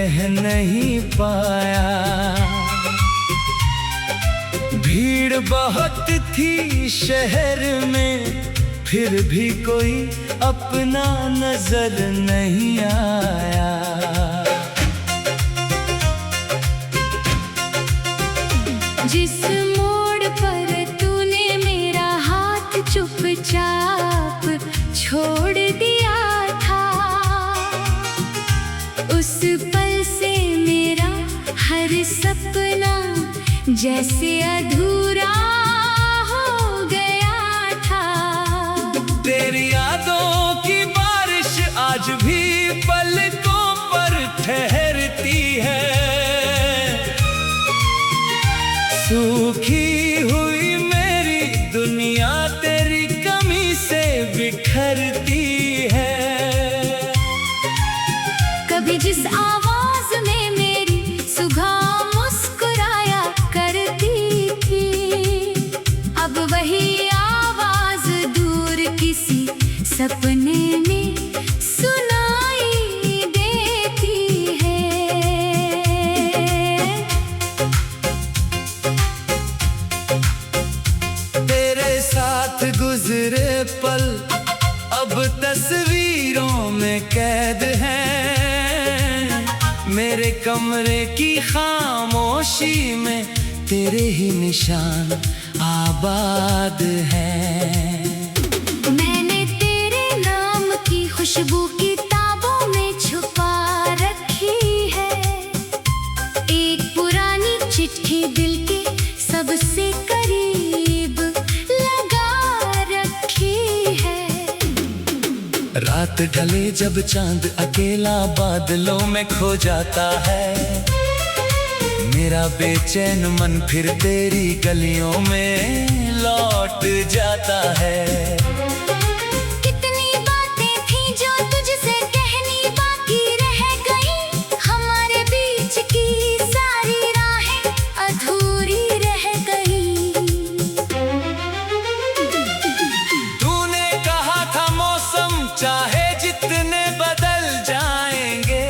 कह नहीं पाया। भीड़ बहुत थी शहर में, फिर भी कोई अपना नजर नहीं आया। जिस मोड़ पर तूने मेरा हाथ चुपचाप छोड़ दिया था, उस पल से मेरा हर सपना जैसे अधूरा हो गया था। तेरी यादों की बारिश आज भी पलकों पर ठहरती है। सूखी हुई मेरी दुनिया तेरी कमी से बिखरती है। कभी जिस आवाज में मेरी सुबह मुस्कुराया करती थी, अब वही आवाज दूर किसी सपने में सुनाई देती है। तेरे साथ गुजरे पल अब तस्वीरों में कैद हैं। मेरे कमरे की खामोशी में तेरे ही निशान आबाद हैं। मैंने तेरे नाम की खुशबू किताबों में छुपा रखी है। एक पुरानी चिट्ठी दिल के सबसे करीब लगा रखी है। रात ढले जब चांद अकेला बादलों में खो जाता है, मेरा बेचैन मन फिर तेरी गलियों में लौट जाता है। कितनी बातें थी जो तुझसे कहनी बाकी रह गई, हमारे बीच की सारी राहें अधूरी रह गई। तूने कहा था मौसम चाहे जितने बदल जाएंगे,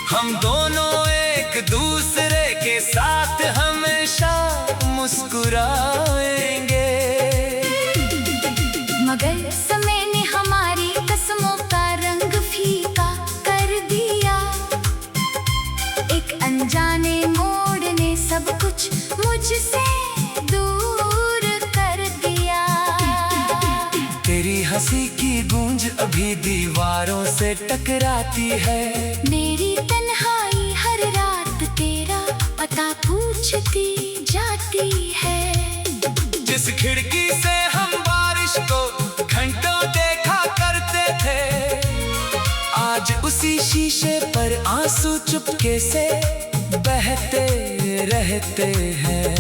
हम दोनों एक दूसरे के साथ हमेशा मुस्कुराएंगे। मगर समय ने हमारी कसमों का रंग फीका कर दिया। एक अनजाने मोड़ ने सब कुछ मुझसे दूर कर दिया। तेरी हंसी की गूंज अभी दीवारों से टकराती है। मेरी तन्हाई हर रात तेरा पता पूछती जाती है। जिस खिड़की से हम बारिश को घंटों देखा करते थे, आज उसी शीशे पर आंसू चुपके से बहते रहते हैं।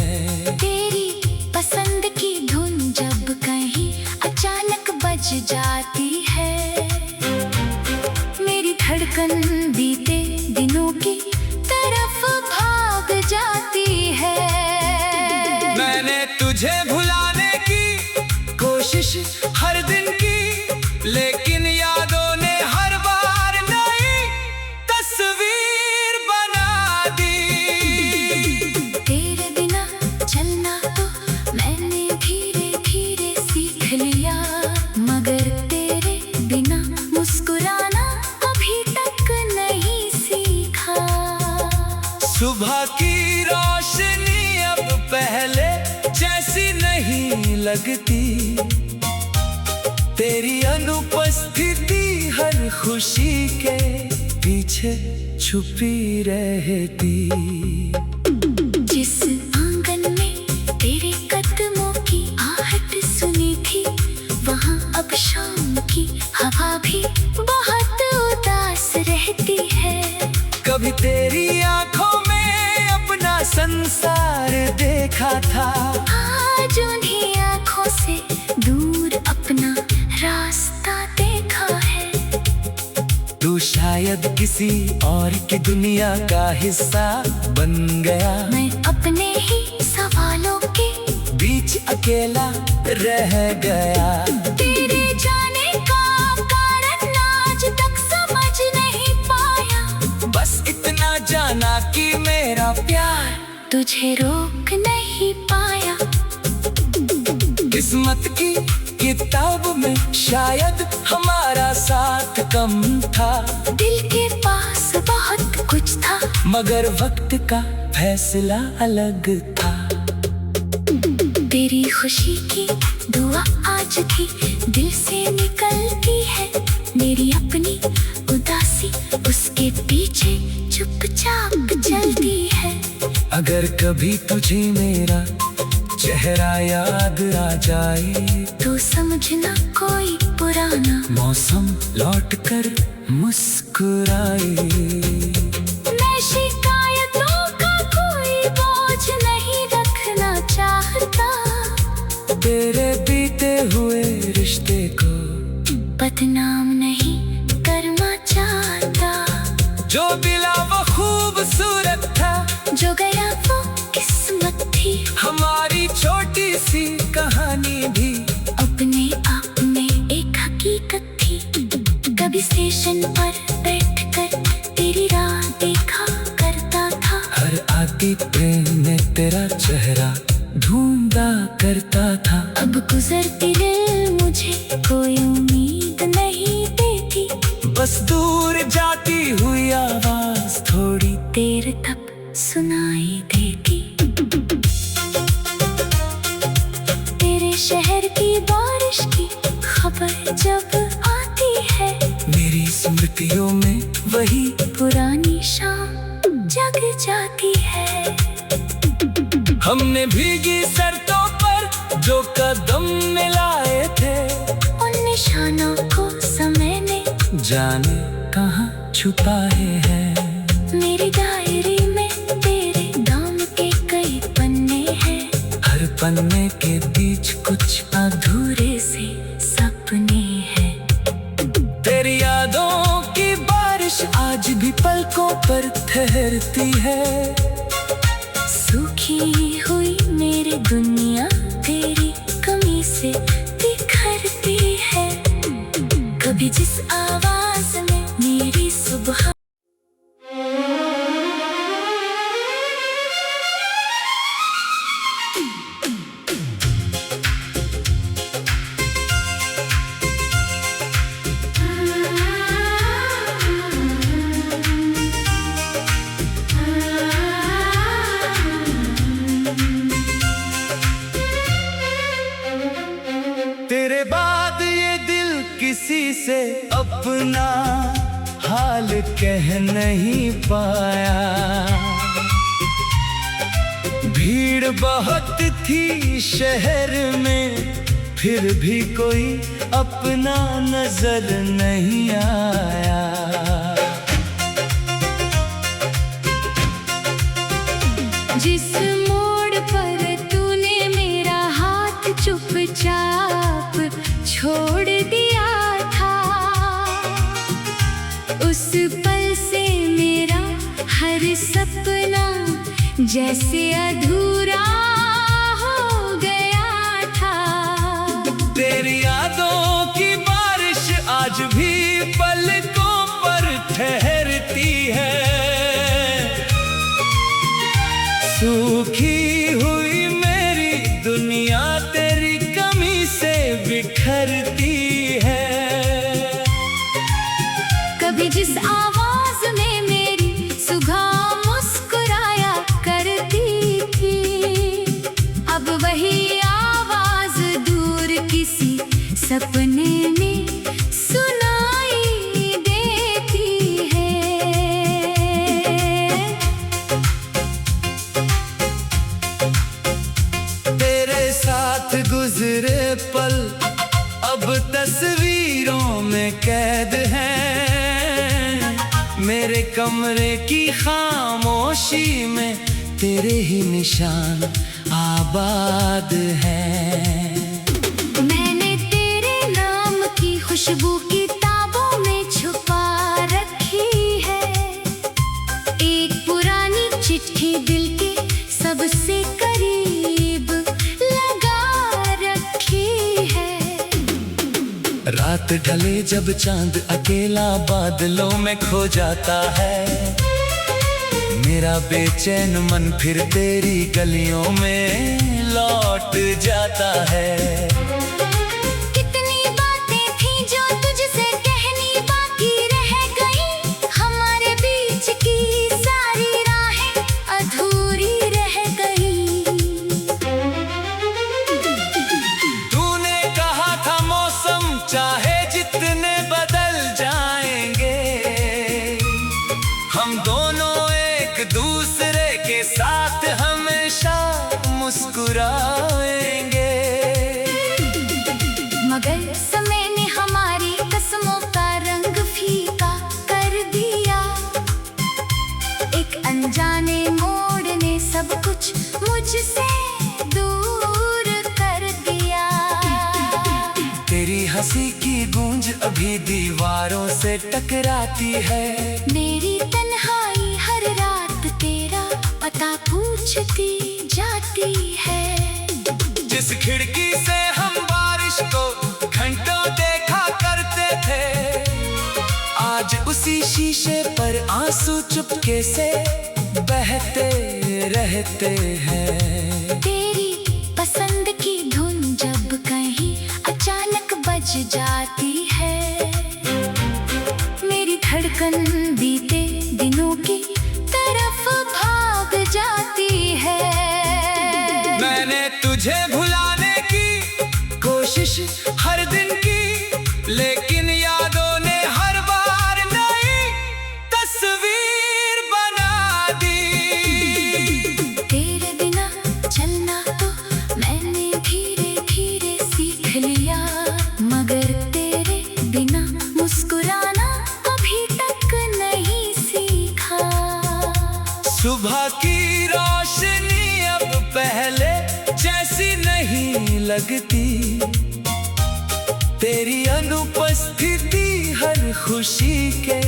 तेरी पसंद की धुन जब कहीं अचानक बज जाती है, मेरी धड़कन बीते दिनों की तरफ भाग जाती है। मैंने तुझे भुलाने की कोशिश हर दिन की, लेकिन यादों ने हर बार नई तस्वीर बना दी। तेरे बिना चलना तो मैंने धीरे धीरे सीख लिया, मगर तेरे बिना मुस्कुराना अभी तक नहीं सीखा। सुबह की रोशनी अब पहले जैसी नहीं लगती, तेरी अनुपस्थिति हर खुशी के पीछे छुपी रहती। जिस आंगन में तेरे कदमों की आहट सुनी थी, वहाँ अब शाम की हवा भी बहुत उदास रहती है। कभी तेरी आंखों में अपना संसार देखा था, आज उन्हीं आँखों से दूर अपना रास्ता देखा है। तू शायद किसी और की दुनिया का हिस्सा बन गया। मैं अपने ही सवालों के बीच अकेला रह गया। तेरे जाने का कारण आज तक समझ नहीं पाया। मेरा प्यार तुझे रोक नहीं पाया। किस्मत की किताब में शायद हमारा साथ कम था। दिल के पास बहुत कुछ था, मगर वक्त का फैसला अलग था। तेरी खुशी की दुआ आज भी दिल से निकलती है। मेरी अपनी उदासी उसके पीछे चुपचाप चलती है। अगर कभी तुझे मेरा चेहरा याद आ जाए तो समझना कोई पुराना मौसम लौट कर मुस्कुराए। मैं शिकायतों का कोई बोझ नहीं रखना चाहता। तेरे बीते हुए रिश्ते को बदनाम नहीं करना चाहता। जो मिला वो खूबसूरत था, जो गया वो किस्मत थी। हमारी छोटी सी कहानी भी अपने आप में एक हकीकत थी। कभी स्टेशन पर बैठकर तेरी राह देखा करता था। हर आती ट्रेन में तेरा चेहरा ढूंढा करता था। अब गुजरती दिल मुझे कोई उम्मीद नहीं देती। बस दूर जाती हुई आवाज थोड़ी देर तक सुनाई देती। तेरे शहर की बारिश की खबर जब आती है, मेरी स्मृतियों में वही पुरानी शाम जग जाती है। हमने भीगी सड़कों पर जो कदम मिलाए थे, उन निशानों को समय ने जाने कहाँ छुपाए हैं। मेरी डायरी में तेरे नाम के कई पन्ने हैं। हर पन्ने के बीच कुछ अधूरे से सपने हैं। तेरी यादों की बारिश आज भी पलकों पर ठहरती है। सूखी हुई मेरी दुनिया तेरी कमी से बिखरती है। कभी जिस आवाज में मेरी सुबह तेरे बाद ये दिल किसी से अपना हाल कह नहीं पाया। भीड़ बहुत थी शहर में, फिर भी कोई अपना नजर नहीं आया। जिस मोड़ पर तूने मेरा हाथ चुपचाप छोड़ दिया था, उस पल से मेरा हर सपना जैसे अधूरा हो गया था। तेरी यादों की बारिश आज भी पलकों पर ठहरती है। सूखी हुई मेरी दुनिया तेरी कमी से बिखरती है। कभी जिस आवाज में मेरी सुबह मुस्कुराया करती थी, अब वही आवाज दूर किसी सपने में सुनाई देती है। तेरे साथ गुजरे पल अब तस्वीरों में कैद हैं। मेरे कमरे की खामोशी में तेरे ही निशान आबाद हैं। मैंने तेरे नाम की खुशबू किताबों में छुपा रखी है। एक पुरानी चिट्ठी दिल के सबसे करीब लगा रखी है। रात ढले जब चांद अकेला बादलों में खो जाता है, मेरा बेचैन मन फिर तेरी गलियों में लौट जाता है। कितनी बातें थी जो तुझसे कहनी बाकी रह गई, हमारे बीच की सारी राहें अधूरी रह गई। तूने कहा था मौसम चाहे जितने बदल जाएंगे, हम दोनों एक दूसरे के साथ हमेशा मुस्कुराएंगे। मगर समय ने हमारी कसमों का रंग फीका कर दिया, एक अनजाने मोड़ ने सब कुछ मुझसे दूर कर दिया। तेरी हंसी की गूंज अभी दीवारों से टकराती है, मेरी तन्हाई हर रात तेरा पता पूछती जाती है। जिस खिड़की से हम बारिश को घंटों देखा करते थे, आज उसी शीशे पर आंसू चुपके से बहते रहते हैं। तेरी पसंद की धुन जब कहीं अचानक बज जाती है, मेरी धड़कन बीते दिनों की तरफ भाग जाती है। मैंने तुझे भुलाने की कोशिश हर दिन की, लेकिन यादों ने हर बार नई तस्वीर बना दी। तेरे बिना चलना तो मैंने धीरे धीरे सीख लिया, मगर तेरे बिना मुस्कुराना अभी तक नहीं सीखा। सुबह की रोशनी अब पहले जैसी नहीं लगती, तेरी अनुपस्थिति हर खुशी के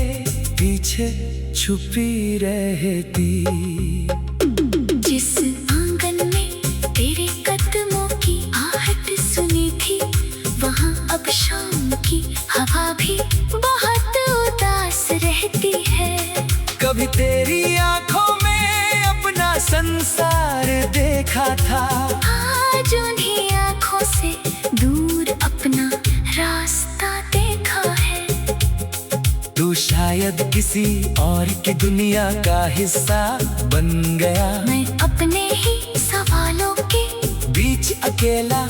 पीछे छुपी रहती। जिस आंगन में तेरे कदमों की आहट सुनी थी, वहाँ अब शाम की हवा भी बहुत उदास रहती है। कभी तेरी आंखों में अपना संसार देखा था, आज उन्हीं आँखों से दूर अपना रास्ता देखा है। तू शायद किसी और की दुनिया का हिस्सा बन गया, मैं अपने ही सवालों के बीच अकेला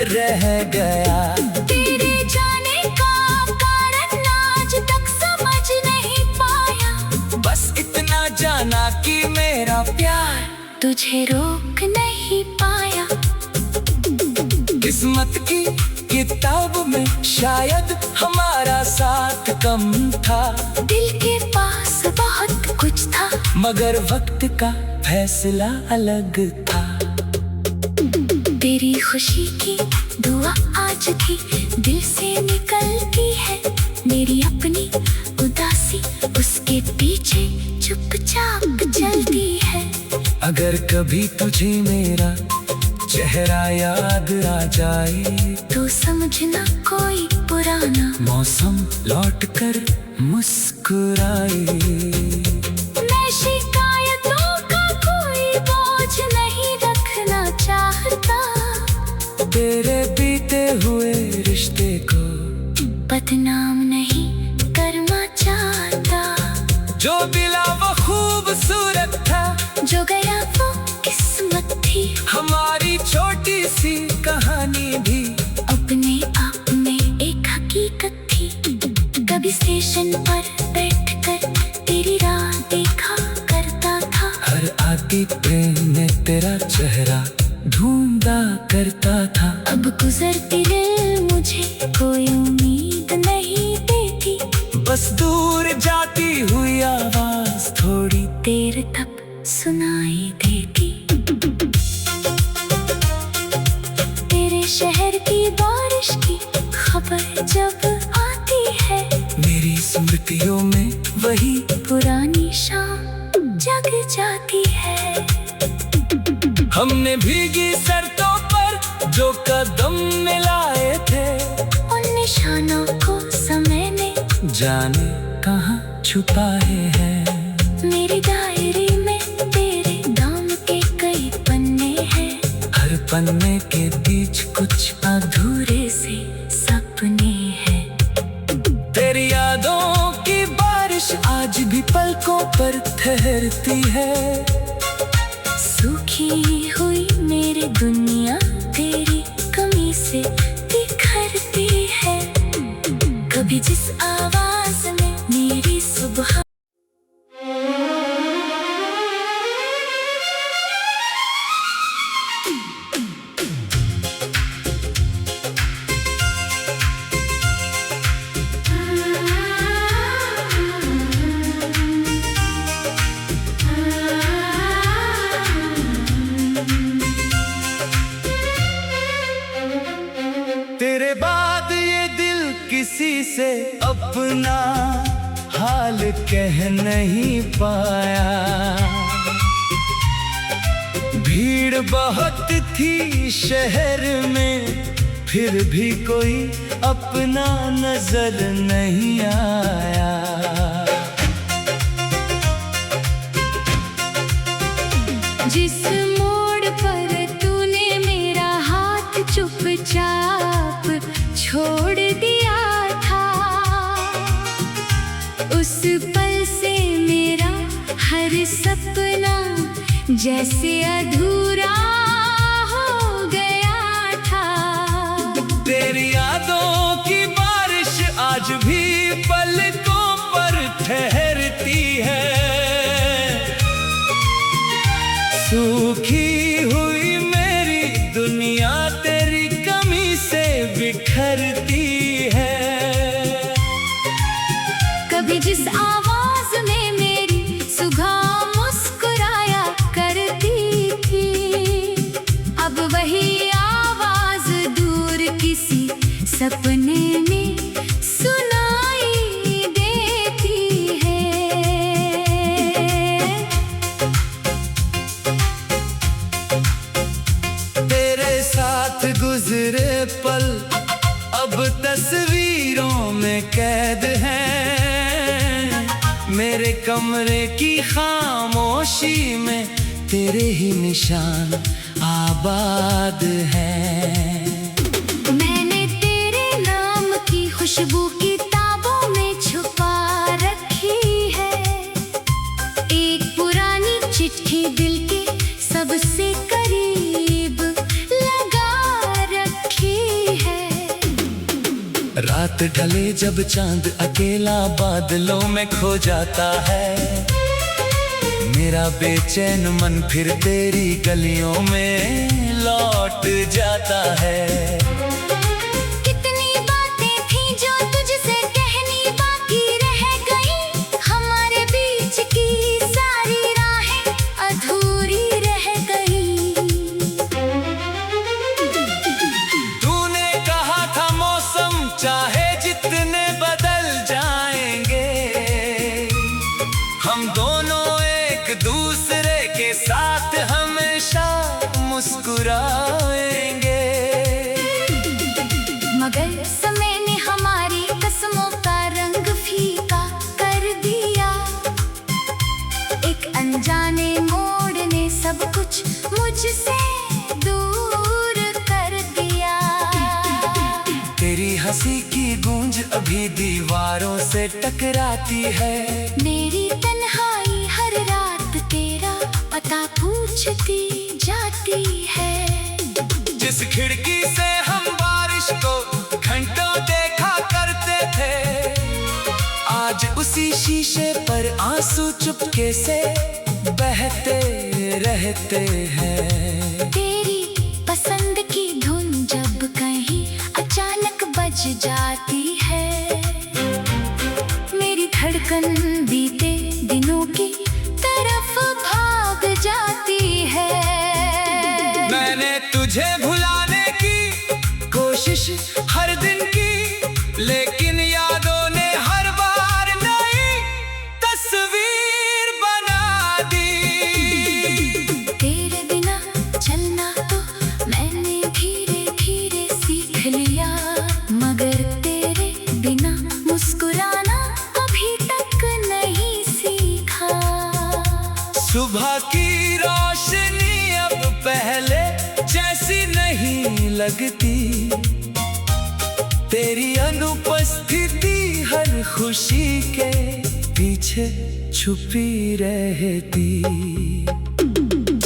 रह गया। तेरे जाने का कारण आज तक समझ नहीं पाया, बस इतना जाना कि मेरा प्यार तुझे रोक नहीं पाया। किस्मत की किताब में शायद हमारा साथ कम था, दिल के पास बहुत कुछ था, मगर वक्त का फैसला अलग था। तेरी खुशी की दुआ आज भी दिल से निकलती है, मेरी अपनी उदासी उसके पीछे चुपचाप चलती है। अगर कभी तुझे मेरा चेहरा याद आ जाए, तो समझना कोई पुराना मौसम लौट कर मुस्कुराए। मैं शिकायतों का कोई बोझ नहीं रखना चाहता, तेरे बीते हुए रिश्ते को बदनाम नहीं करना चाहता। जो मिला वो खूबसूरत था, जो गया वो किस्मत थी, हमारी छोटी सी कहानी भी अपने आप में एक हकीकत थी। कभी स्टेशन पर बैठकर तेरी राह देखा करता था, हर आती ट्रेन में तेरा चेहरा ढूंढा करता था। अब गुजरती रेल मुझे कोई उम्मीद नहीं देती, बस दूर जाती हुई आवाज थोड़ी देर तक सुनाई देती। तेरे शहर की बारिश की खबर जब आती है, मेरी स्मृतियों में वही पुरानी शाम जग जाती है। हमने भीगी सड़कों पर जो कदम मिलाए थे, उन निशानों को समय ने जाने कहाँ छुपाए हैं। मेरी डायरी में पन्ने के बीच कुछ अधूरे से सपने हैं। तेरी यादों की बारिश आज भी पलकों पर ठहरती है। सूखी हुई मेरी दुनिया तेरी कमी से बिखरती है। कभी जिस आवाज में मेरी सुबह तेरे बाद ये दिल किसी से अपना हाल कह नहीं पाया। भीड़ बहुत थी शहर में, फिर भी कोई अपना नजर नहीं आया। जिस मोड़ पर तूने मेरा हाथ चुपचाप छोड़ दिया था, उस पल से मेरा हर सपना जैसे अधूरा हो गया था। तेरी यादों की बारिश आज भी पलकों पर ठहरती है। सूखी हुई मेरी दुनिया तेरी कमी से बिखरती है। कभी जिस आवाज में मेरी सुबह मुस्कुराया करती थी, अब वही आवाज दूर किसी सपने में सुनाई देती है। तेरे साथ गुजरे पल अब तस्वीरों में कैद हैं। मेरे कमरे की खामोशी में तेरे ही निशान आबाद हैं। मैंने तेरे नाम की खुशबू किताबों में छुपा रखी है। एक पुरानी चिट्ठी दिल के सबसे करीब लगा रखी है। रात ढले जब चांद अकेला बादलों में खो जाता है, मेरा बेचैन मन फिर तेरी गलियों में लौट जाता है। कितनी बातें थी जो तुझसे कहनी बाकी रह गई, हमारे बीच की सारी राहें अधूरी रह गई। तूने कहा था मौसम चाहे जितने बदल जाएंगे, हम दोनों एक दूसरे के साथ हमेशा मुस्कुराएंगे। मगर समय ने हमारी कसमों का रंग फीका कर दिया। एक अनजाने मोड़ ने सब कुछ मुझसे दूर कर दिया। तेरी हंसी की गूंज अभी दीवारों से टकराती है। मेरी तन्हाई हर रात तेरा पता पूछती जाती है। जिस खिड़की से हम बारिश को घंटों देखा करते थे, आज उसी शीशे पर आंसू चुपके से बहते रहते हैं। तेरी पसंद की धुन जब कहीं अचानक बज जाती है, मेरी धड़कन बीते दिनों की तरफ भाग जाती है। मैंने तुझे भुलाने की कोशिश हर दिन की, लेकिन यादों ने हर बार नई तस्वीर बना दी। तेरे बिना चलना तो मैंने धीरे धीरे सीख लिया, मगर तेरे बिना मुस्कुराना अभी तक नहीं सीखा। सुबह की रोशनी अब पहले जैसी नहीं लगती। तेरी अनुपस्थिति हर खुशी के पीछे छुपी रहती।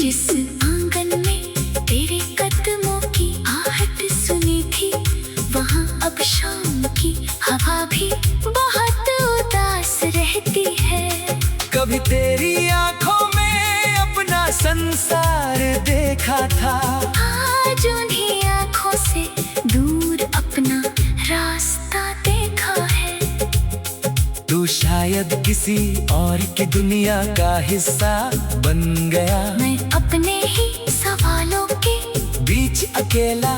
जिस आंगन में तेरे कदमों की आहट सुनी थी, वहाँ अब शाम की हवा भी बहुत उदास रहती है। कभी तेरी आंखों में अपना संसार देखा था, आज उन्हीं आंखों से दूर अपना रास्ता देखा है। तू शायद किसी और की दुनिया का हिस्सा बन गया। मैं अपने ही सवालों के बीच अकेला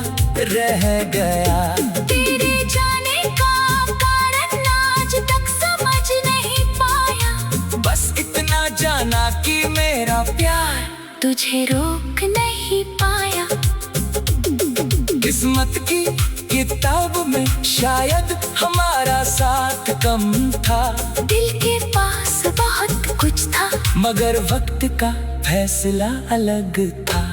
रह गया। तेरे जाने का कारण आज तक समझ नहीं पाया। बस इतना जाना कि मेरा प्यार तुझे रोक नहीं पाया। किस्मत की किताब में शायद हमारा साथ कम था। दिल के पास बहुत कुछ था, मगर वक्त का फैसला अलग था।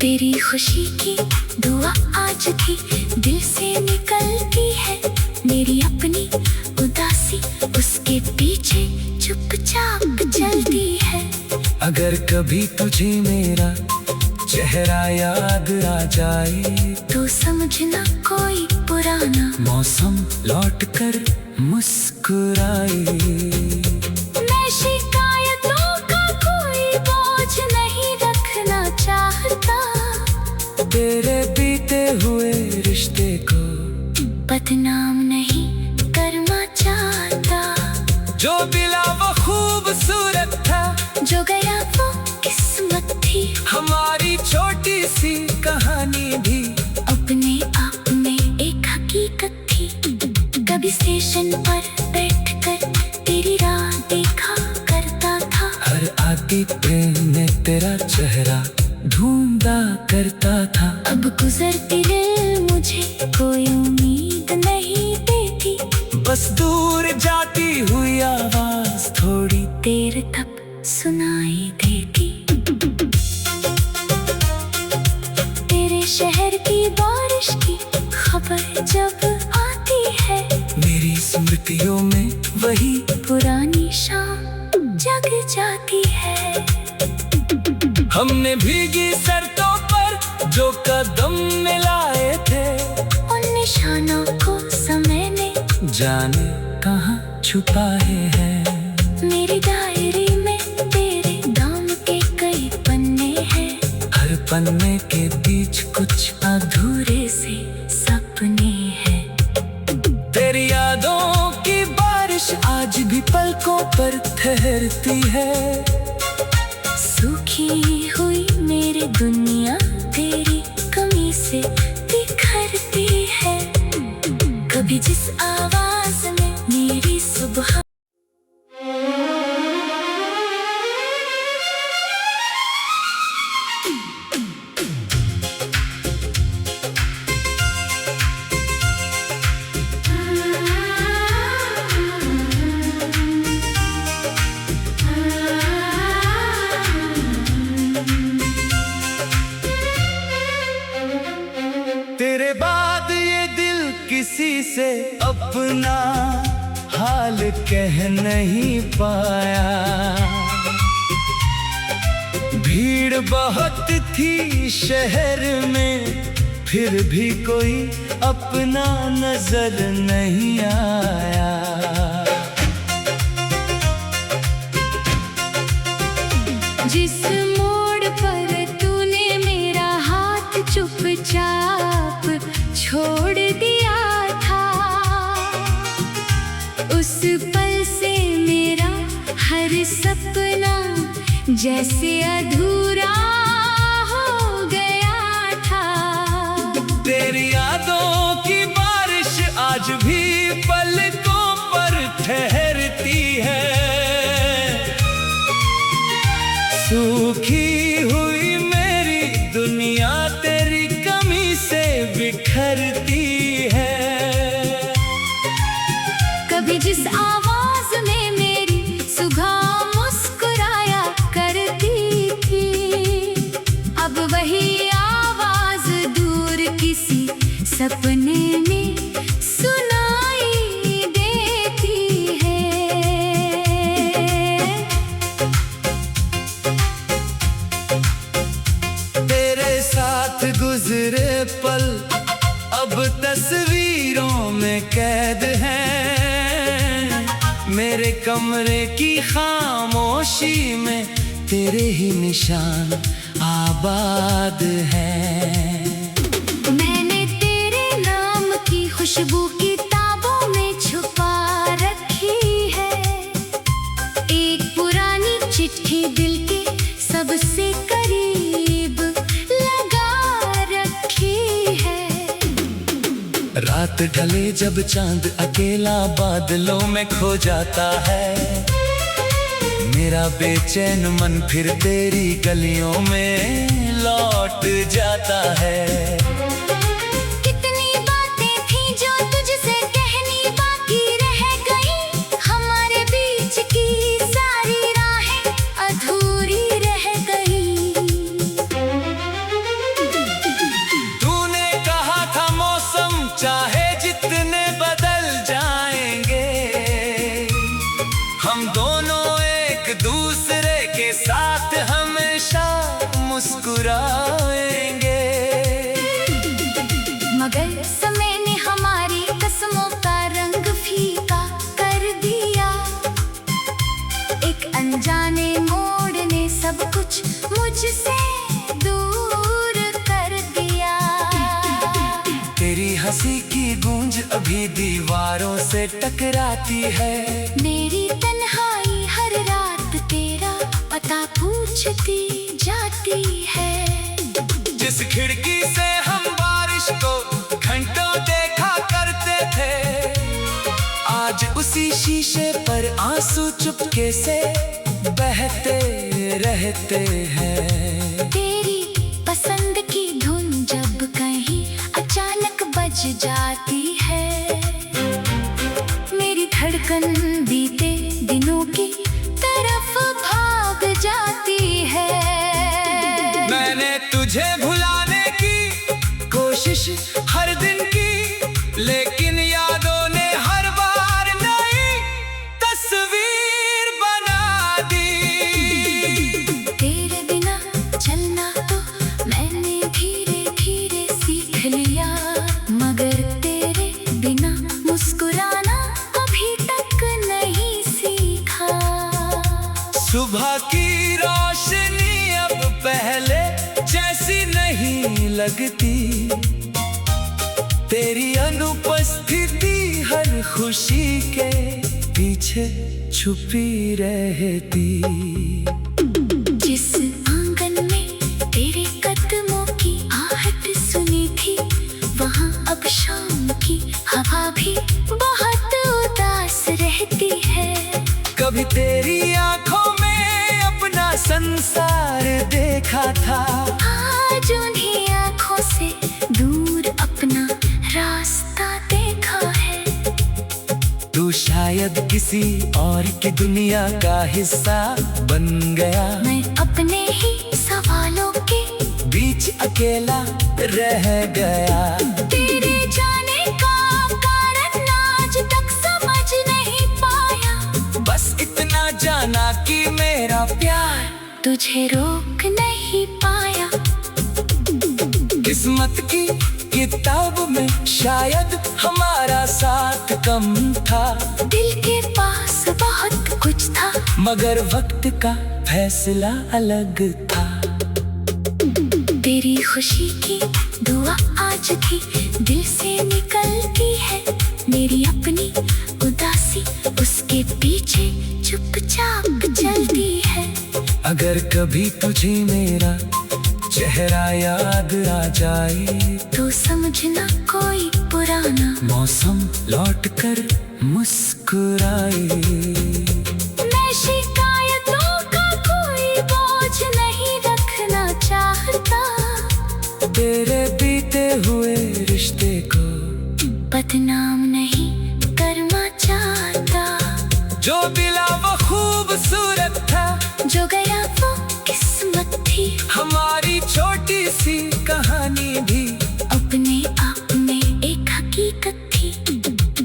तेरी खुशी की दुआ आज भी दिल से निकलती है। मेरी अपनी उदासी उसके पीछे चुपचाप चलती है। अगर कभी तुझे मेरा चेहरा याद आ जाए, तो समझना कोई पुराना मौसम लौट कर मुस्कुराए। मैं शिकायतों का कोई बोझ नहीं रखना चाहता। तेरे बीते हुए रिश्ते को बदनाम नहीं करना चाहता। जो मिला वो खूबसूरत था, जो गया वो किस्मत थी। हमारी छोटी सी कहानी भी अपने आप में एक हकीकत थी। कभी स्टेशन पर बैठकर तेरी राह देखा करता था। हर आती ट्रेन में तेरा चेहरा ढूंढा करता था। अब गुजरती रेल मुझे कोई उम्मीद नहीं देती। बस दूर जाती हुई आवाज थोड़ी देर तक सुनाई देती। तेरे शहर की बारिश की खबर जब आती है, मेरी स्मृतियों में वही पुरानी शाम जग जाती है। हमने भीगी सड़कों पर जो कदम मिलाए थे, उन निशानों को समय ने जाने कहाँ छुपाए हैं। मेरी डायरी में तेरे नाम के कई पन्ने हैं। हर पन्ने के बीच कुछ अधूरे से सपने हैं। तेरी यादों की बारिश आज भी पलकों पर ठहरती है। सूखी हुई मेरी दुनिया तेरी कमी से बिखरती है। कभी जिस आवाज में मेरी सुबह तेरे बाद ये दिल किसी से अपना हाल कह नहीं पाया। भीड़ बहुत थी शहर में, फिर भी कोई अपना नजर नहीं आया। जिस मोड़ पर तूने मेरा हाथ चुपचाप छोड़ दिया था, उस पल से मेरा हर सपना जैसे अधूरा हो गया था। तेरी यादों की बारिश आज भी पलकों पर ठहरती है। सूखी हुई मेरी दुनिया तेरी कमी से बिखरती है। कभी जिस आवाज में मेरी सुबह मुस्कुराया करती थी, अब वही आवाज अब तस्वीरों में कैद हैं। मेरे कमरे की खामोशी में तेरे ही निशान आबाद हैं। मैंने तेरे नाम की खुशबू किताबों में छुपा रखी है। एक पुरानी चिट्ठी दिल के सबसे करीब लगा रखी है। रात ढले जब चांद अकेला बादलों में खो जाता है, मेरा बेचैन मन फिर तेरी गलियों में लौट जाता है। कितनी बातें थी जो तुझसे कहनी बाकी रह गई, हमारे बीच की सारी राहें अधूरी रह गई। तूने कहा था मौसम चाहे जितने बदल जाएंगे, हम दोनों एक दूसरे के साथ हमेशा मुस्कुराएंगे। मगर समय ने हमारी कसमों का रंग फीका कर दिया। एक अनजाने मोड़ ने सब कुछ मुझसे दूर कर दिया। तेरी हंसी की गूंज अभी दीवारों से टकराती है। मेरी तन्हाई हर रात तेरा पता पूछती जाती है। जिस खिड़की से हम बारिश को घंटों देखा करते थे, आज उसी शीशे पर आंसू चुपके से बहते रहते हैं। तेरी पसंद की धुन जब कहीं अचानक बज जाती है, मेरी धड़कन बीते दिनों की तरफ भाग जाती है। मैंने तुझे भुलाने की कोशिश हर दिन की, लेकिन यादों ने हर बार नई तस्वीर बना दी। तेरे बिना चलना तो मैंने धीरे धीरे सीख लिया, मगर तेरे बिना मुस्कुराना अभी तक नहीं सीखा। सुबह की रोशनी अब पहले जैसी नहीं लगती, तेरी अनुपस्थिति हर खुशी के पीछे छुपी रहती। जिस आंगन में तेरे कदमों की आहट सुनी थी, वहाँ अब शाम की हवा भी बहुत उदास रहती है। कभी तेरी आंखों में अपना संसार देखा था, आज उन्हीं आँखों से दूर अपना रास्ता देखा है। तू शायद किसी और की दुनिया का हिस्सा बन गया। मैं अपने ही सवालों के बीच अकेला रह गया। तेरे जाने का कारण आज तक समझ नहीं पाया। बस इतना जाना कि मेरा प्यार तुझे रोक नहीं पाया। किस्मत की किताब में शायद हमारा साथ कम था। दिल के पास बहुत कुछ था, मगर वक्त का फैसला अलग था। तेरी खुशी की दुआ आज भी दिल से निकलती है। मेरी अपनी उदासी उसके पीछे चुपचाप चलती है। अगर कभी तुझे मेरा चेहरा याद आ जाए, तो समझना कोई पुराना मौसम लौट कर मुस्कुराए। मैं शिकायतों का कोई बोझ नहीं रखना चाहता। तेरे बीते हुए रिश्ते को बदनाम नहीं करना चाहता। जो मिला वो खूबसूरत था, जो गया वो किस्मत थी। हमारी छोटी सी कहानी भी अपने आप में एक हकीकत थी।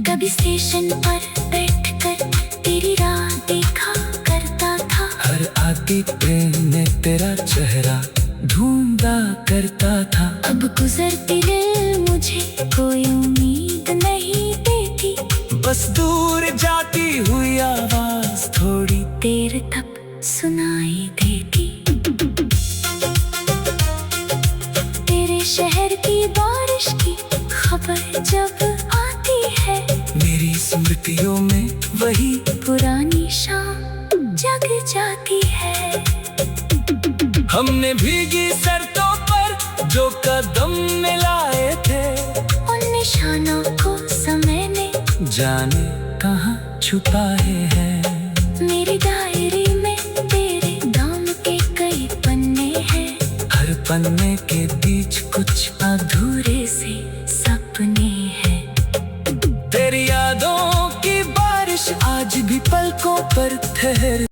कभी स्टेशन पर बैठकर तेरी राह देखा करता था। हर आती ट्रेन ने तेरा चेहरा ढूंढा करता था। अब गुजरती दिल मुझे कोई उम्मीद नहीं देती, बस दूर जाती हुई आवाज थोड़ी देर तक सुनाई देती। तेरे शहर की बारिश की खबर जब आती है, मेरी स्मृतियों में वही पुरानी शाम जग जाती है। हमने भीगी सड़कों पर जो कदम मिलाए थे, उन निशानों को समय ने जाने कहाँ छुपाए हैं। मेरी डायरी में तेरे नाम के कई पन्ने हैं, हर पन्ने के बीच कुछ अधूरे से सपने हैं। तेरी यादों की बारिश आज भी पलकों पर ठहर